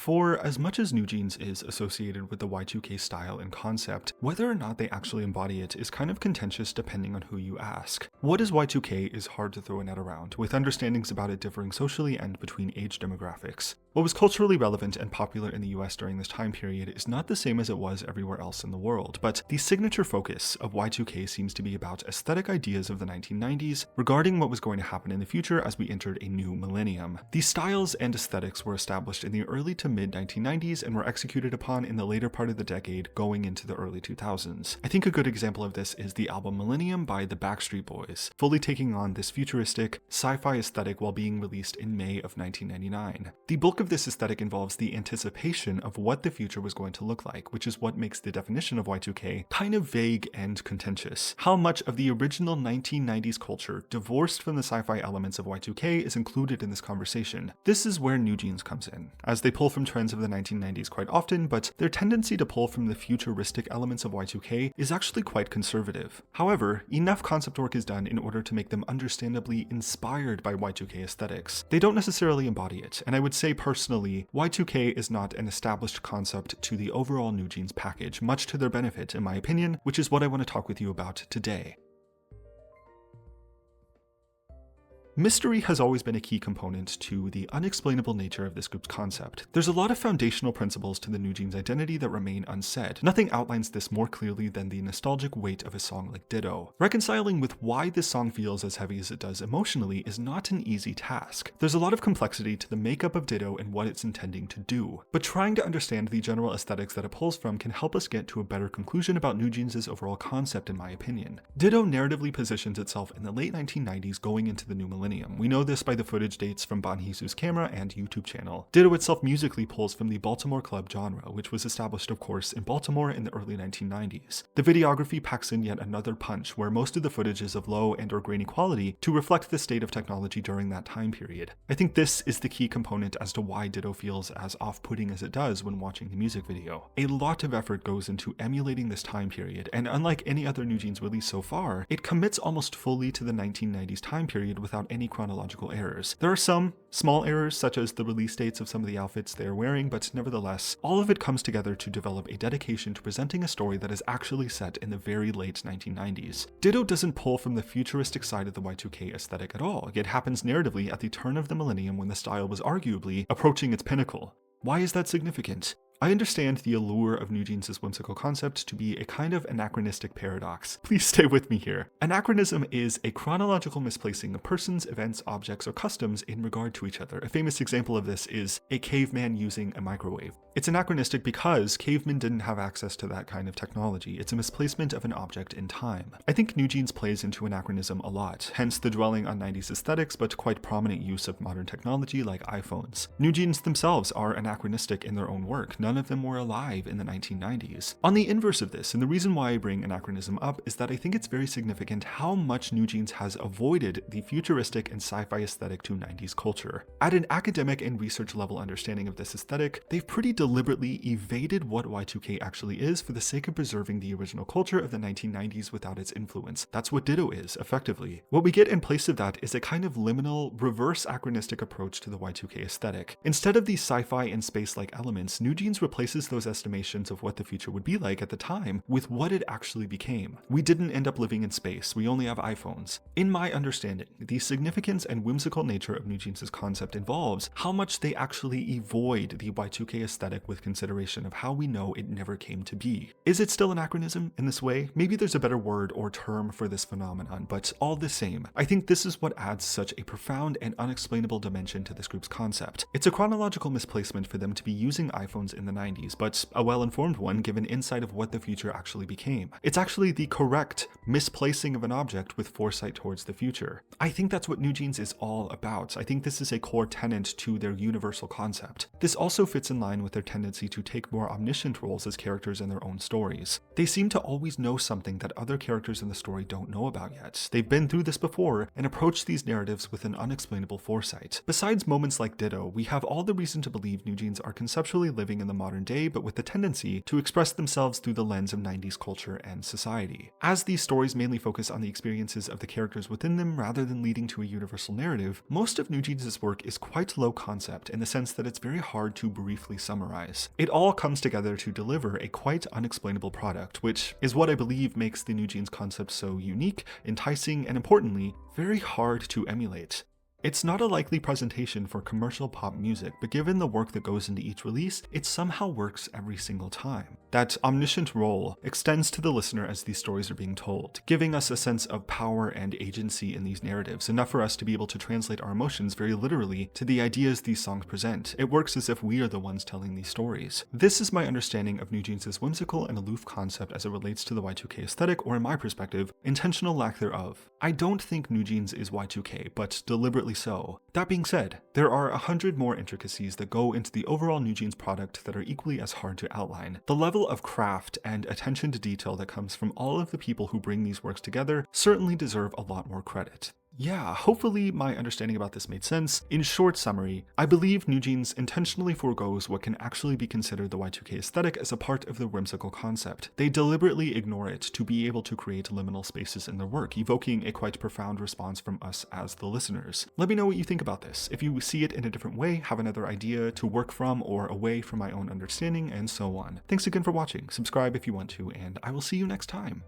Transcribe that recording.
For as much as NewJeans is associated with the Y2K style and concept, whether or not they actually embody it is kind of contentious depending on who you ask. What is Y2K is hard to throw a net around, with understandings about it differing socially and between age demographics. What was culturally relevant and popular in the US during this time period is not the same as it was everywhere else in the world, but the signature focus of Y2K seems to be about aesthetic ideas of the 1990s regarding what was going to happen in the future as we entered a new millennium. These styles and aesthetics were established in the early to mid 1990s and were executed upon in the later part of the decade going into the early 2000s. I think a good example of this is the album Millennium by the Backstreet Boys, fully taking on this futuristic, sci-fi aesthetic while being released in May of 1999. The bulk of this aesthetic involves the anticipation of what the future was going to look like, which is what makes the definition of Y2K kind of vague and contentious. How much of the original 1990s culture, divorced from the sci-fi elements of Y2K, is included in this conversation? This is where NewJeans comes in, as they pull from trends of the 1990s quite often, but their tendency to pull from the futuristic elements of Y2K is actually quite conservative. However, enough concept work is done in order to make them understandably inspired by Y2K aesthetics. They don't necessarily embody it, and I would say personally, Y2K is not an established concept to the overall NewJeans package, much to their benefit in my opinion, which is what I want to talk with you about today. Mystery has always been a key component to the unexplainable nature of this group's concept. There's a lot of foundational principles to the NewJeans identity that remain unsaid. Nothing outlines this more clearly than the nostalgic weight of a song like Ditto. Reconciling with why this song feels as heavy as it does emotionally is not an easy task. There's a lot of complexity to the makeup of Ditto and what it's intending to do, but trying to understand the general aesthetics that it pulls from can help us get to a better conclusion about NewJeans' overall concept in my opinion. Ditto narratively positions itself in the late 1990s going into the new millennium. We know this by the footage dates from Banhisu's camera and YouTube channel. Ditto itself musically pulls from the Baltimore club genre, which was established of course in Baltimore in the early 1990s. The videography packs in yet another punch, where most of the footage is of low and or grainy quality to reflect the state of technology during that time period. I think this is the key component as to why Ditto feels as off-putting as it does when watching the music video. A lot of effort goes into emulating this time period, and unlike any other NewJeans release so far, it commits almost fully to the 1990s time period without any chronological errors. There are some small errors, such as the release dates of some of the outfits they are wearing, but nevertheless, all of it comes together to develop a dedication to presenting a story that is actually set in the very late 1990s. Ditto doesn't pull from the futuristic side of the Y2K aesthetic at all. It happens narratively at the turn of the millennium when the style was arguably approaching its pinnacle. Why is that significant? I understand the allure of NewJeans' whimsical concept to be a kind of anachronistic paradox. Please stay with me here. Anachronism is a chronological misplacing of persons, events, objects, or customs in regard to each other. A famous example of this is a caveman using a microwave. It's anachronistic because cavemen didn't have access to that kind of technology. It's a misplacement of an object in time. I think NewJeans plays into anachronism a lot, hence the dwelling on 90s aesthetics but quite prominent use of modern technology like iPhones. NewJeans themselves are anachronistic in their own work. None of them were alive in the 1990s. On the inverse of this, and the reason why I bring anachronism up is that I think it's very significant how much NewJeans has avoided the futuristic and sci-fi aesthetic to 90s culture. At an academic and research level understanding of this aesthetic, they've pretty deliberately evaded what Y2K actually is for the sake of preserving the original culture of the 1990s without its influence. That's what Ditto is, effectively. What we get in place of that is a kind of liminal, reverse anachronistic approach to the Y2K aesthetic. Instead of these sci-fi and space-like elements, NewJeans replaces those estimations of what the future would be like at the time with what it actually became. We didn't end up living in space, we only have iPhones. In my understanding, the significance and whimsical nature of NewJeans' concept involves how much they actually avoid the Y2K aesthetic with consideration of how we know it never came to be. Is it still anachronism in this way? Maybe there's a better word or term for this phenomenon, but all the same, I think this is what adds such a profound and unexplainable dimension to this group's concept. It's a chronological misplacement for them to be using iPhones in the 90s, but a well-informed one given insight of what the future actually became. It's actually the correct misplacing of an object with foresight towards the future. I think that's what NewJeans is all about. I think this is a core tenet to their universal concept. This also fits in line with their tendency to take more omniscient roles as characters in their own stories. They seem to always know something that other characters in the story don't know about yet. They've been through this before and approached these narratives with an unexplainable foresight. Besides moments like Ditto, we have all the reason to believe NewJeans are conceptually living in the modern day, but with the tendency to express themselves through the lens of 90s culture and society. As these stories mainly focus on the experiences of the characters within them rather than leading to a universal narrative, most of NewJeans' work is quite low concept in the sense that it's very hard to briefly summarize. It all comes together to deliver a quite unexplainable product, which is what I believe makes the NewJeans concept so unique, enticing, and importantly, very hard to emulate. It's not a likely presentation for commercial pop music, but given the work that goes into each release, it somehow works every single time. That omniscient role extends to the listener as these stories are being told, giving us a sense of power and agency in these narratives, enough for us to be able to translate our emotions very literally to the ideas these songs present. It works as if we are the ones telling these stories. This is my understanding of NewJeans' whimsical and aloof concept as it relates to the Y2K aesthetic, or in my perspective, intentional lack thereof. I don't think NewJeans is Y2K, but deliberately so. That being said, there are 100 more intricacies that go into the overall NewJeans product that are equally as hard to outline. The level of craft and attention to detail that comes from all of the people who bring these works together certainly deserve a lot more credit. Yeah, hopefully my understanding about this made sense. In short summary, I believe NewJeans intentionally forgoes what can actually be considered the Y2K aesthetic as a part of the whimsical concept. They deliberately ignore it to be able to create liminal spaces in their work, evoking a quite profound response from us as the listeners. Let me know what you think about this. If you see it in a different way, have another idea to work from or away from my own understanding, and so on. Thanks again for watching. Subscribe if you want to, and I will see you next time.